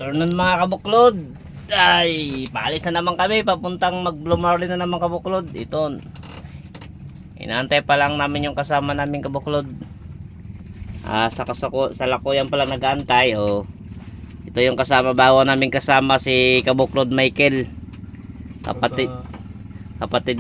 Afternoon mga kabuklod. Ay, paalis na naman kami. Papuntang mag-Blumarlin na naman kabuklod. Ito. Inaantay pa lang namin yung kasama namin kabuklod. Sa Lakoyan pala nag-aantay. Oh. Ito yung kasama, bawa namin kasama si kabuklod Michael. Kapatid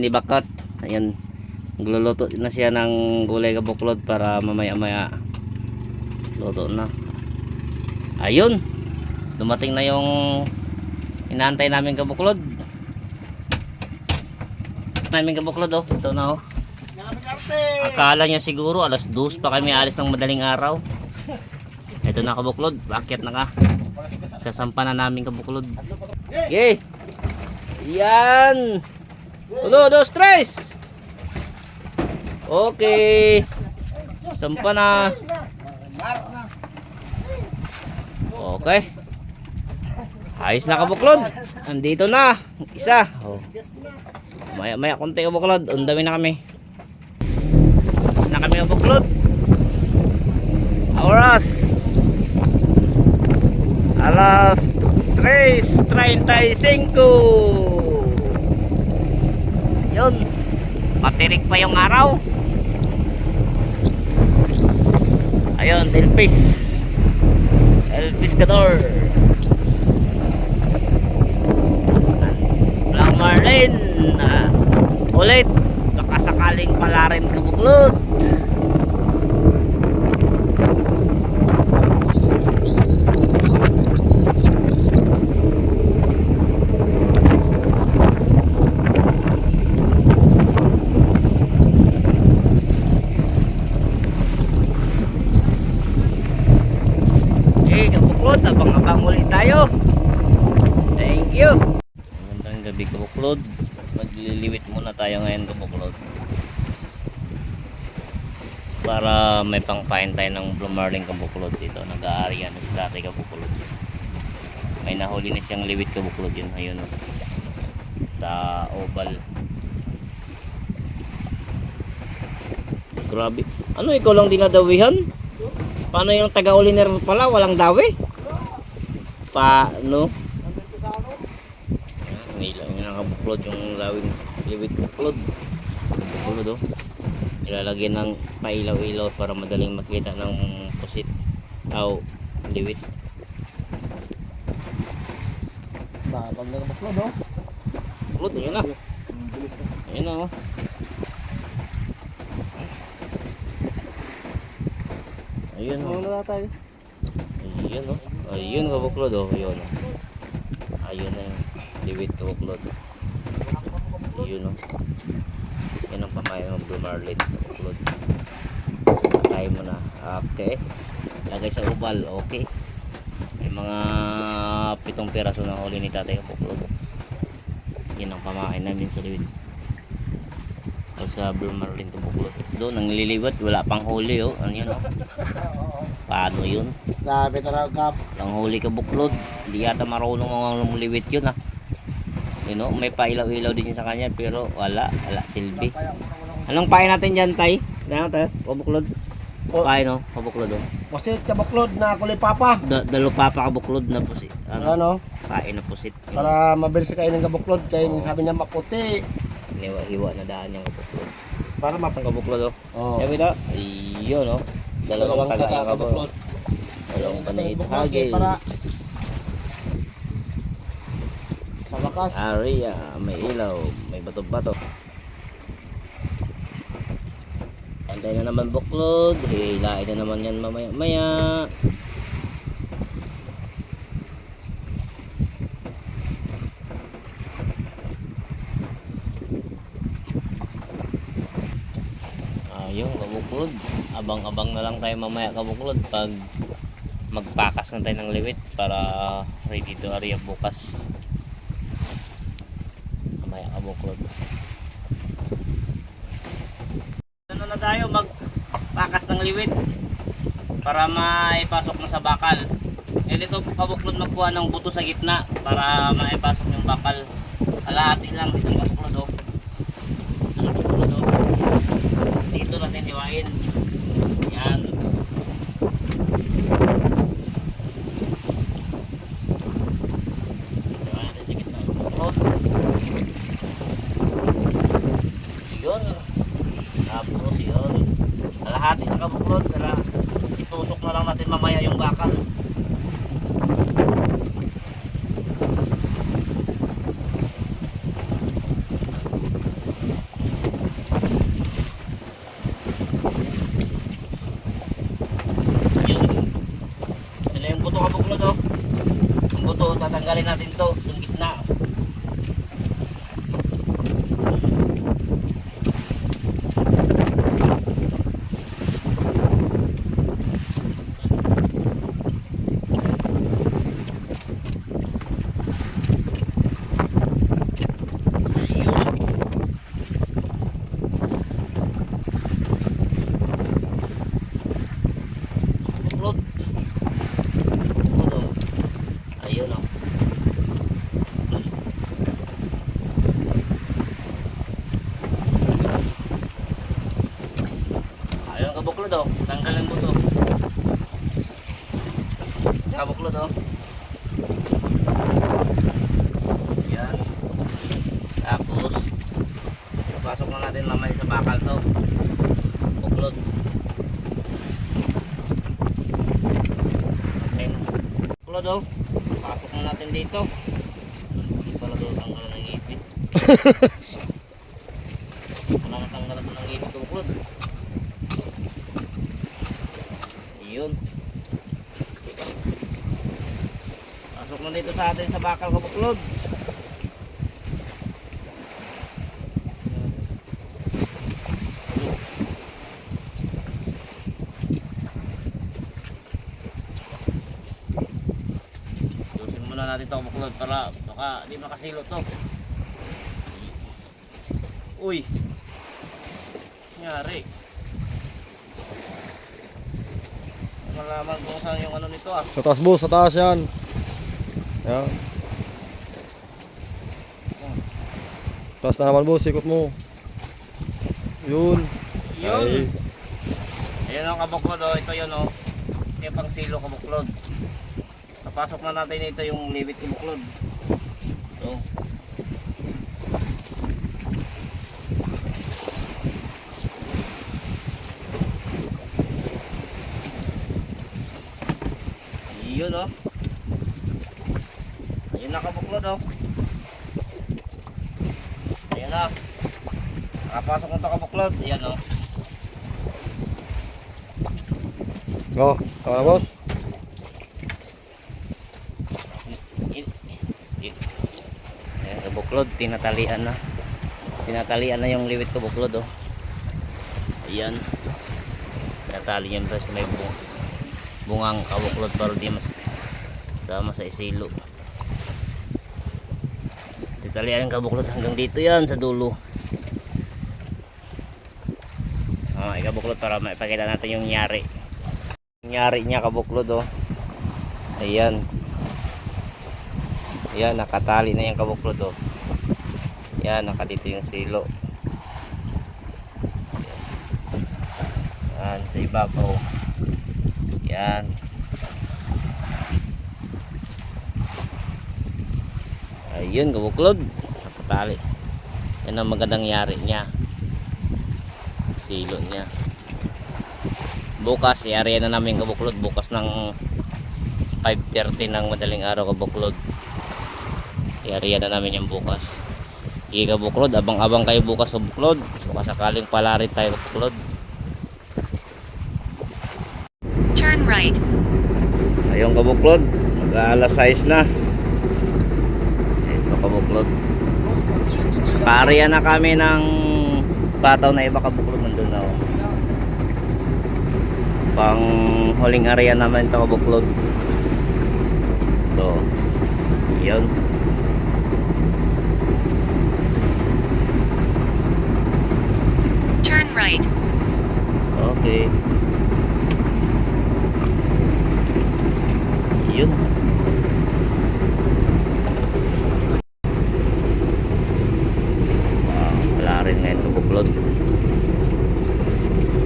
ni Bakat. Ayan. Nagluluto na siya ng gulay kabuklod para mamaya-maya luto na. Ayun. Dumating na yung inaantay namin kabuklod. Oh. Ito na oh. Akala niya siguro alas 2 pa kami alis ng madaling araw. Ito na kabuklod. Akyat na ka. Sasampa na namin kabuklod. Okay. Yan. 1, 2, 3. Okay. Sampa na. Okay. Ayos na kabuklod. Andito na. Isa. Oh. Maya konti kabuklod. Undami na kami. Ayos na kami kabuklod. Oras. Alas 3:35. Yun. Matirik pa yung araw. Ayun. Elpis Kador. Marlin ulit baka sakaling pala rin kabuklod. Kabuklod, abang-abang ulit tayo. Thank you. Magandang gabi kabuklod. Magliliwit muna tayo ngayon kabuklod para may pangpain tayo ng Blumarlin kabuklod. Dito nag-aarya na si dati kabuklod. May nahuli na siyang liwit kabuklod yun. Ayun sa oval. Grabe. Ano, ikaw lang dinadawihan? Paano yung taga-uliner pala walang dawi? Paano? Nilang yung nakabuklod yung lawing liwit buklod. Buklod oh. Ilalagyan ng pailaw-ilaw para madaling makita ng pusit o liwit. Pag nakabuklod oh. Buklod, yun na. Yun na oh. Ayun oh. Ano na tayo? Ayun oh. Ayun kabuklod oh. Ayun oh. Ayun na yung liwit kabuklod. Ayun oh. Yan ang pamayan ng Blumarlin kabuklod. Tayo mo na. Okay. Lagay sa ubal. Okay. May mga 7 piraso na huli ni tatay kabuklod. Yan ang pamayan namin sa liwit. O sa Blumarlin kabuklod. Doon ang liliwat. Wala pang huli oh. Ano yun oh. Paano yun? Grabe talaga kap. Ang huli kabuklod. Hindi yata marunong mga lumuliwit yun ah. You know, may pailaw-ilaw din sa kanya pero wala silbi. Anong pain natin dyan, tay? Ano tayo? Kabuklod? Pain no? Kabuklod oh. Pusit kabuklod na kulay papa. Dalo papa kabuklod na pusit. Ano? Pain na pusit. Para mabilis kayo ng kabuklod. Kaya sabi niya maputi. Hiwa na daan yung kabuklod. Para Kabuklod oh. Oh. Yan kita. Iyon oh. Dalawang taga yung kabuklod. Dalawang panait hagis. Para sa wakas. Area, may ilaw, may bato-bato. Antay na naman buklod, hilain na naman yan mamaya-maya. Ayun, kabuklod. Abang-abang na lang tayo mamaya kabuklod pag magpakas na tayo ng liwit para ready to area bukas. Mamaya kabuklod. Ano na tayo magpakas ng liwit para maipasok na sa bakal. Dito kabuklod magkuha ng buto sa gitna para maipasok yung bakal. Kalahati lang itong kabuklod oh. Dito natin hiwain. Yan. kabuklod oh. Ang buto, tatanggalin natin to, yung gitna. Kabuklod. Kabuklod oh. Ayun oh. Ayun kabuklod oh. Tanggalin mo to. Kabuklod oh. Yan. Tapos pasok na natin mamaya sa bakal to. Kabuklod. Okay na. Kabuklod oh. Pasok na natin dito. Hindi pala doon tanggalan ng ipit. Wala na tanggalan ng ipit kabuklod. Yun. Pasok na dito sa atin sa bakal kabuklod. Dusin muna natin ito kabuklod para baka di makasilo to. Uy. Nangyari. Malaman kung saan yung ano nito ah. Sa taas boss, sa taas yan. Yan. Taas na naman boss, ikot mo. Yun. Yun. Ay. Ayan ang kabuklod oh. Ito yun oh. Ito yung pang silo kabuklod. Napasok na natin ito yung libit kabuklod. Ito. Yun oh. Ayun na kabuklod oh. Ayun na. Nakapasok na ito kabuklod. Ayan oh. Oh, tama na boss. Ayan kabuklod. Tinatalian na. Tinatalian na yung liwit kabuklod oh. Ayan. Tinatali yan pa sa may bungang kabuklod para di mas sama sa isilo. Titalian yung kabuklod hanggang dito yan sa dulo. Kabuklod para maipakita natin yung nyari. Yung nyari niya kabuklod oh. Ayan. Ayan, nakatali na yung kabuklod oh. Ayan, nakadito yung silo. Ayan, sa ibabaw. Yan. Ayun kabuklod. Nakatali. Yan ang magandang yari niya. Silo niya. Bukas yari na namin kabuklod. Bukas ng 5:30 ng madaling araw kabuklod. Yari na namin yung bukas. Sige kabuklod. Abang-abang kayo bukas kabuklod. So kasakaling pala rin tayo kabuklod. Turn right. Ayun kabuklod, mag-alas 6 na. Ito kabuklod. Pareha na kami ng pataw na iba kabuklod nandun na. Pang huling area naman ito kabuklod. So, yun. Turn right. Okay. Yun. Wala rin ngayon kabuklod.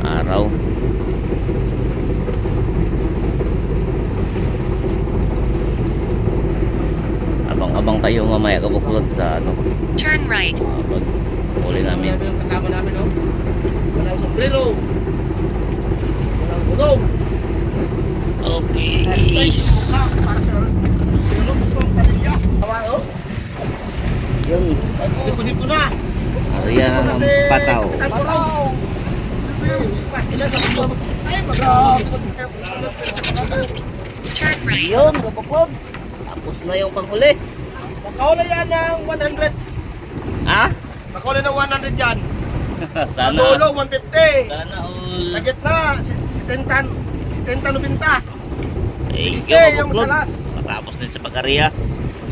Araw. Abang-abang tayo mamaya kabuklod sa ano. Turn right. Pag huli namin. Yung kasama namin oh. Walang sombrero. Walang gulong. Okay. Yun. Hindi ko na. Ayan ang pataw. Turn right. Yun. kabuklod. Tapos na yung panghuli. Nakahuli yan ng 100. Ha? Nakahuli ng 100 yan. Sa Sana. dulo, 150. Sana all. Sa gitna, 70-90. Thank you, Eh, yung kabuklod. salas. Matapos din sa pag-area.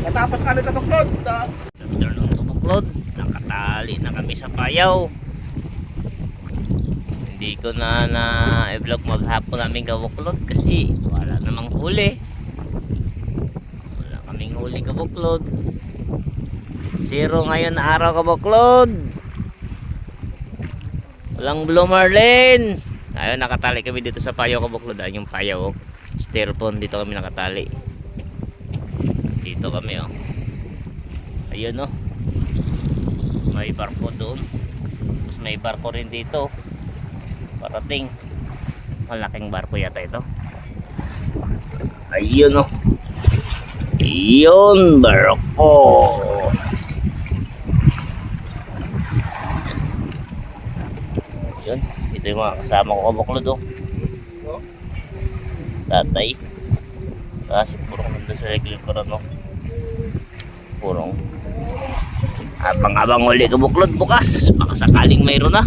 Natapos kami kabuklod. Afternoon kabuklod. Nakatali na kami sa payaw. Hindi ko na i-vlog maghapon namin kabuklod kasi wala namang huli. Wala kaming huli kabuklod. Zero ngayon na araw kabuklod. Walang blue marlin. Ayun, nakatali kami dito sa payaw kabuklod. Ayun yung payaw. Oh. Styrofoam, dito kami nakatali. Dito kami oh. Ayun oh. May barko doon. Tapos may barko rin dito. Parating. Malaking barko yata ito. Ayun oh. Ayun, barko. Ayun. Ito yung mga kasama ko kabuklod oh. Tatay. Kasi purong nandun sa reglikuran no. Purong. Abang-abang uli kabuklod bukas. Baka sakaling mayroon na.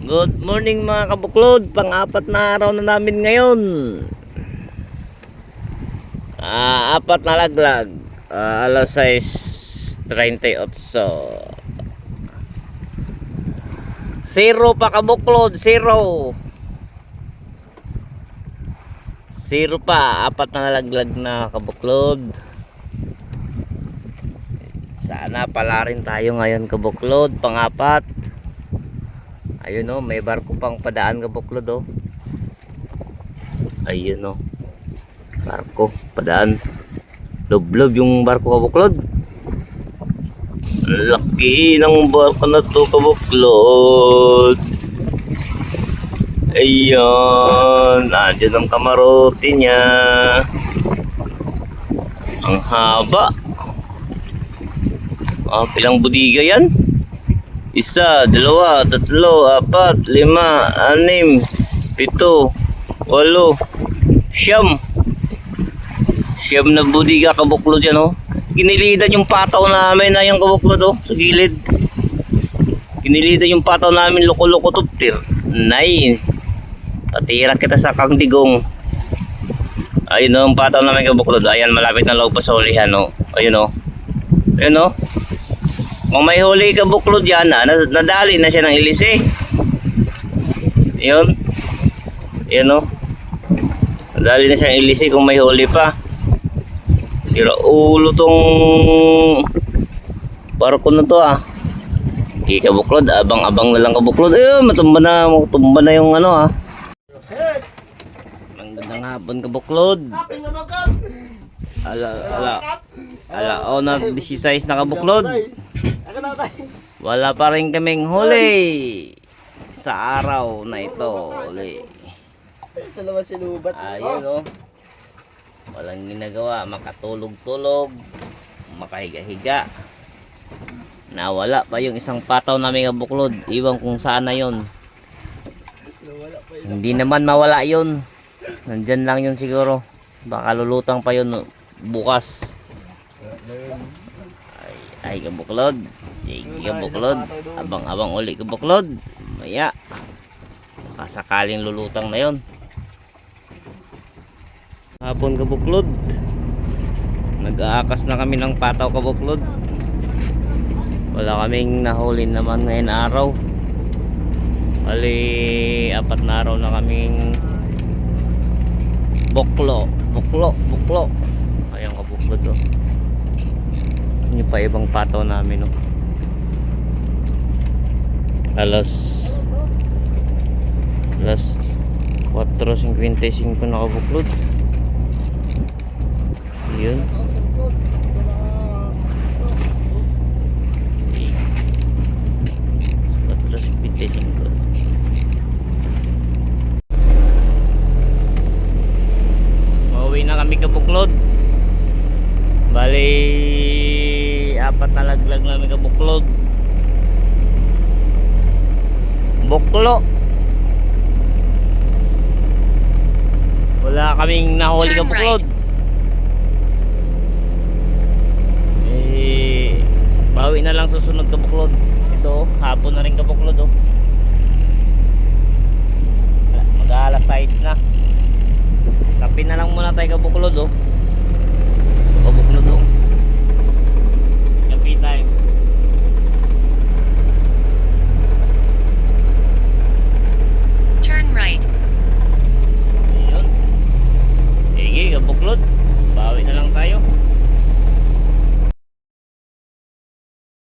Good morning mga kabuklod. Pang-apat na araw na namin ngayon. Apat na laglag. Alas 6:38. Zero pa kabuklod. Zero pa. Apat na laglag na kabuklod. Sana pala rin tayo ngayon kabuklod. Pang-apat. Ayun oh, may barko pang padaan kabuklod oh. Ayun oh. Barko padaan. Lublob yung barko kabuklod. Laki ng barko na to kabuklod. Ayun, nandiyan ang kamarote niya. Ang haba. Pilang budiga yan? 1, 2, 3, 4, 5, 6, 7, 8, 9, 10 na budiga kabuklod yan oh. Ginilidan yung pataw namin na yung kabuklod oh, sa gilid. Ginilidan yung pataw namin loko-loko tuptir. Nay. Patira kita sa kangdigong. Ayun oh, ang pataw namin kabuklod. Ayan, malapit na loob pa sa hulihan oh. Ayun oh. Ayun oh. Kung may huli kabuklod yan, nadali na siya ng ilise. Yun. Yun o. Nadali na siya ng ilise kung may huli pa. Sira ulo tong barko na to ah. Hindi kabuklod, abang-abang na lang kabuklod. Ayun, matumba na yung ano ah. Magandang hapon kabuklod. Ala na 16 na kabuklod. Wala pa rin kaming huli sa araw na ito. Huli. Ito naman sinubat. Ayun oh. Walang ginagawa, makatulog-tulog, makahiga-higa. Nawala pa yung isang pataw namin kabuklod. Iwan kung saan na yun. Hindi naman mawala yun. Nandyan lang yun siguro. Baka lulutang pa yun bukas. Ay kabuklod. Sige kabuklod. Abang-abang uli kabuklod. Maya. Baka sakaling lulutang na yun. Hapon kabuklod. Nag-aakas na kami ng pataw kabuklod. Wala kaming nahuli naman ngayon araw. Bali 4 na araw na kaming buklo. Ayun kabuklod oh. Yung pa ibang pataw namin oh. Alas 4:55 na kabuklod. Yun. Mauwi na kami kabuklod. Bali 4 na laglag namin kabuklod. Buklo. Wala kaming nahuli Turn kabuklod. Eh, bawi na lang susunod kabuklod. Ito, hapon na rin kabuklod oh. Mag-aalas 6 na. Kape na lang muna tayo kabuklod oh. Kabuklod oh. Kape tayo. Turn right. Ayun. Sige, kabuklod. Bawi na lang tayo.